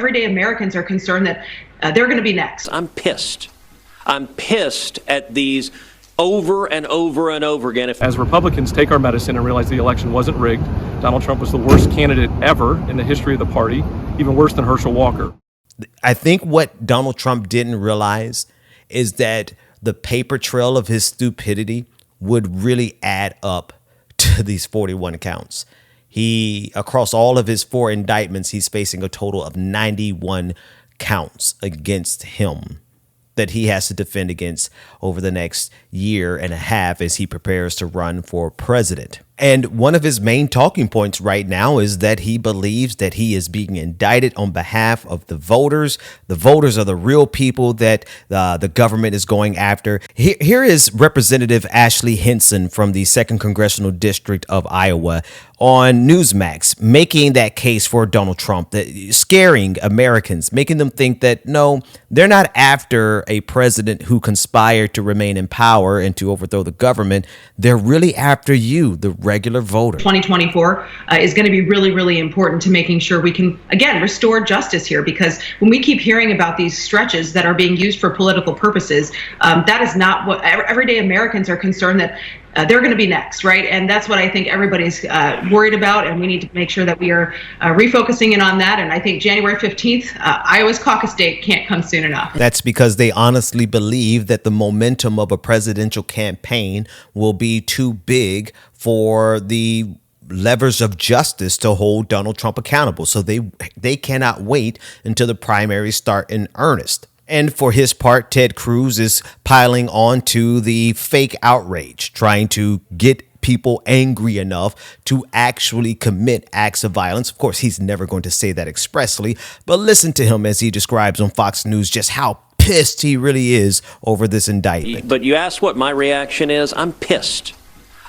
everyday Americans are concerned that they're going to be next. I'm pissed. I'm pissed at these over and over and over again. As Republicans take our medicine and realize the election wasn't rigged, Donald Trump was the worst candidate ever in the history of the party, even worse than Herschel Walker. I think what Donald Trump didn't realize is that the paper trail of his stupidity would really add up to these 41 counts. Across all of his 4 indictments, he's facing a total of 91 counts against him that he has to defend against over the next year and a half as he prepares to run for president. And one of his main talking points right now is that he believes that he is being indicted on behalf of the voters. The voters are the real people that the government is going after. Here is Representative Ashley Hinson from the 2nd Congressional District of Iowa on Newsmax, making that case for Donald Trump, that scaring Americans, making them think that, no, they're not after a president who conspired to remain in power and to overthrow the government. They're really after you, the regular voter. 2024 is going to be really, really important to making sure we can, again, restore justice here, because when we keep hearing about these stretches that are being used for political purposes, that is not what everyday Americans are concerned that they're going to be next, right? And that's what I think everybody's worried about, and we need to make sure that we are refocusing in on that. And I think January 15th, Iowa's caucus date can't come soon enough. That's because they honestly believe that the momentum of a presidential campaign will be too big for the levers of justice to hold Donald Trump accountable. So they cannot wait until the primaries start in earnest. And for his part, Ted Cruz is piling on to the fake outrage, trying to get people angry enough to actually commit acts of violence. Of course, he's never going to say that expressly, but listen to him as he describes on Fox News just how pissed he really is over this indictment. But you asked what my reaction is. I'm pissed.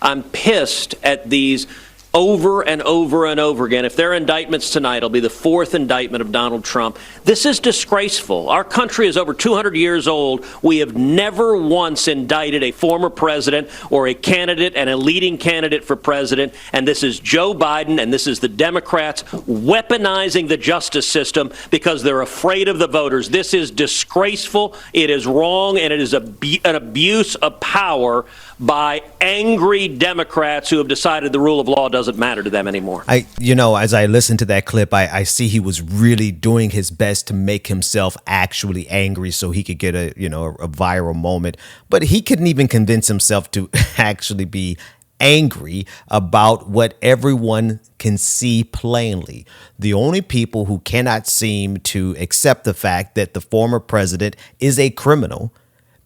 I'm pissed at these over and over and over again. If there are indictments tonight, it'll be the 4th indictment of Donald Trump. This is disgraceful. Our country is over 200 years old. We have never once indicted a former president or a candidate and a leading candidate for president. And this is Joe Biden and this is the Democrats weaponizing the justice system because they're afraid of the voters. This is disgraceful. It is wrong, and it is an abuse of power by angry Democrats who have decided the rule of law doesn't matter to them anymore. As I listen to that clip, I see he was really doing his best to make himself actually angry so he could get a viral moment. But he couldn't even convince himself to actually be angry about what everyone can see plainly. The only people who cannot seem to accept the fact that the former president is a criminal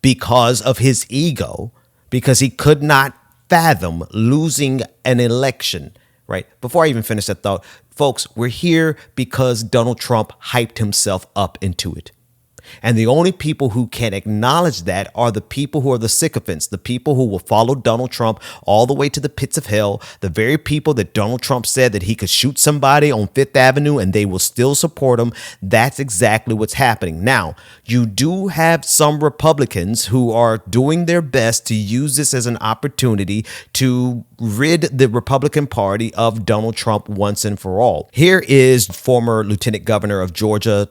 because of his ego, because he could not fathom losing an election, right? Before I even finish that thought, folks, we're here because Donald Trump hyped himself up into it. And the only people who can acknowledge that are the people who are the sycophants, the people who will follow Donald Trump all the way to the pits of hell, the very people that Donald Trump said that he could shoot somebody on Fifth Avenue and they will still support him. That's exactly what's happening. Now, you do have some Republicans who are doing their best to use this as an opportunity to rid the Republican Party of Donald Trump once and for all. Here is former Lieutenant Governor of Georgia,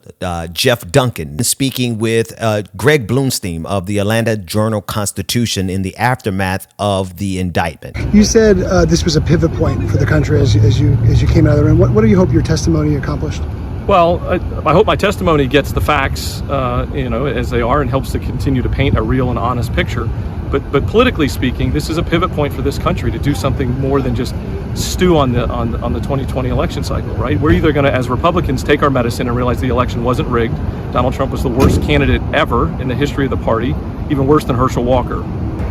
Jeff Duncan, speaking with Greg Bloomstein of the Atlanta Journal-Constitution in the aftermath of the indictment. You said this was a pivot point for the country as you came out of the room. What do you hope your testimony accomplished? Well, I hope my testimony gets the facts, as they are, and helps to continue to paint a real and honest picture. But politically speaking, this is a pivot point for this country to do something more than just stew on the 2020 election cycle, right? We're either going to, as Republicans, take our medicine and realize the election wasn't rigged. Donald Trump was the worst candidate ever in the history of the party, even worse than Herschel Walker.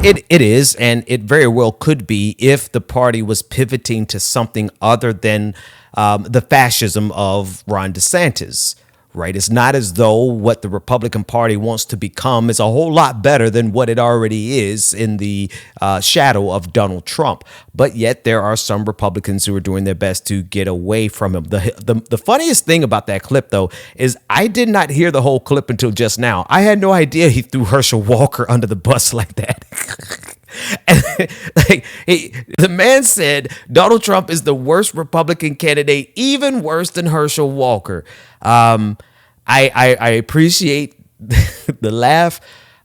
It is, and it very well could be if the party was pivoting to something other than the fascism of Ron DeSantis, right? It's not as though what the Republican Party wants to become is a whole lot better than what it already is in the shadow of Donald Trump. But yet there are some Republicans who are doing their best to get away from him. The funniest thing about that clip, though, is I did not hear the whole clip until just now. I had no idea he threw Herschel Walker under the bus like that. And the man said Donald Trump is the worst Republican candidate, even worse than Herschel Walker. I appreciate the laugh,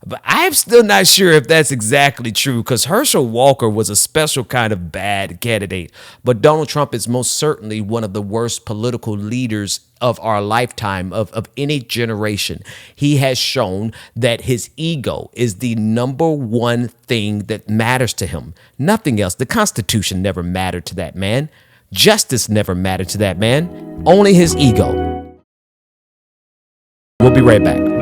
but I'm still not sure if that's exactly true, because Herschel Walker was a special kind of bad candidate. But Donald Trump is most certainly one of the worst political leaders of our lifetime, of any generation. He has shown that his ego is the number one thing that matters to him. Nothing else. The Constitution never mattered to that man. Justice never mattered to that man. Only his ego. We'll be right back.